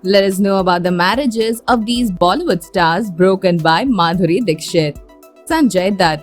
Let us know about the marriages of these Bollywood stars broken by Madhuri Dixit. Sanjay Dutt.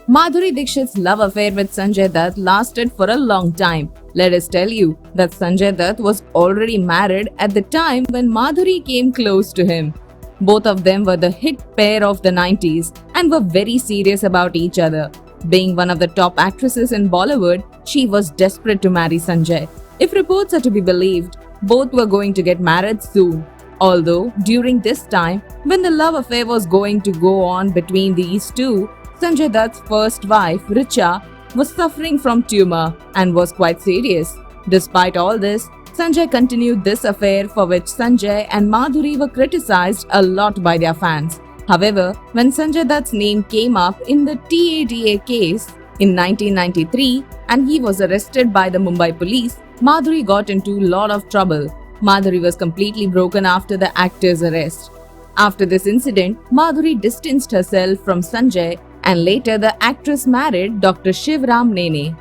Madhuri Dixit's love affair with Sanjay Dutt lasted for a long time. Let us tell you that Sanjay Dutt was already married at the time when Madhuri came close to him. Both of them were the hit pair of the 90s and were very serious about each other. Being one of the top actresses in Bollywood, she was desperate to marry Sanjay. If reports are to be believed, both were going to get married soon. Although, during this time, when the love affair was going to go on between these two, Sanjay Dutt's first wife, Richa, was suffering from tumor and was quite serious. Despite all this, Sanjay continued this affair, for which Sanjay and Madhuri were criticized a lot by their fans. However, when Sanjay Dutt's name came up in the TADA case in 1993 and he was arrested by the Mumbai police, Madhuri got into a lot of trouble. Madhuri was completely broken after the actor's arrest. After this incident, Madhuri distanced herself from Sanjay and later the actress married Dr. Shivram Nene.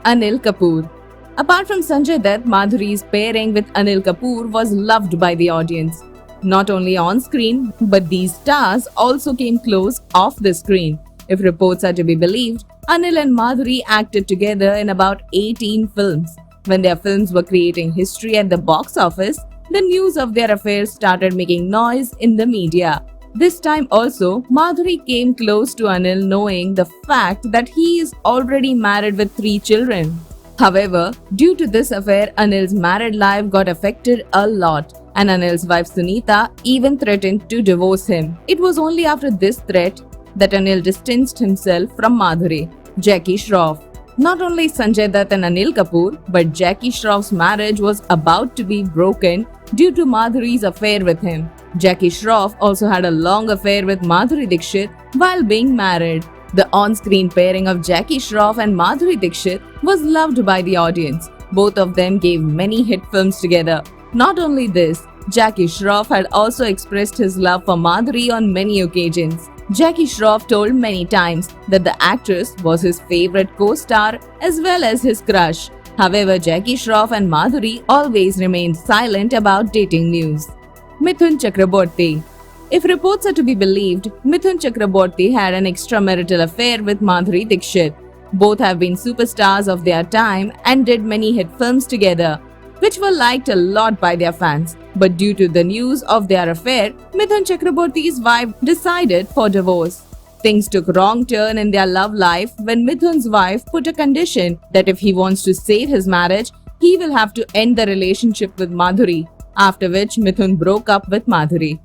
Anil Kapoor. Apart from Sanjay Dutt, Madhuri's pairing with Anil Kapoor was loved by the audience. Not only on screen, but these stars also came close off the screen. If reports are to be believed, Anil and Madhuri acted together in about 18 films. When their films were creating history at the box office, the news of their affair started making noise in the media. This time also, Madhuri came close to Anil, knowing the fact that he is already married with 3 children. However, due to this affair, Anil's married life got affected a lot, and Anil's wife Sunita even threatened to divorce him. It was only after this threat that Anil distanced himself from Madhuri. Jackie Shroff. Not only Sanjay Dutt and Anil Kapoor, but Jackie Shroff's marriage was about to be broken due to Madhuri's affair with him. Jackie Shroff also had a long affair with Madhuri Dixit while being married. The on-screen pairing of Jackie Shroff and Madhuri Dixit was loved by the audience. Both of them gave many hit films together. Not only this, Jackie Shroff had also expressed his love for Madhuri on many occasions. Jackie Shroff told many times that the actress was his favorite co-star as well as his crush. However, Jackie Shroff and Madhuri always remained silent about dating news. Mithun Chakraborty. If reports are to be believed, Mithun Chakraborty had an extramarital affair with Madhuri Dixit. Both have been superstars of their time and did many hit films together, which were liked a lot by their fans. But due to the news of their affair, Mithun Chakraborty's wife decided for divorce. Things took a wrong turn in their love life when Mithun's wife put a condition that if he wants to save his marriage, he will have to end the relationship with Madhuri, after which Mithun broke up with Madhuri.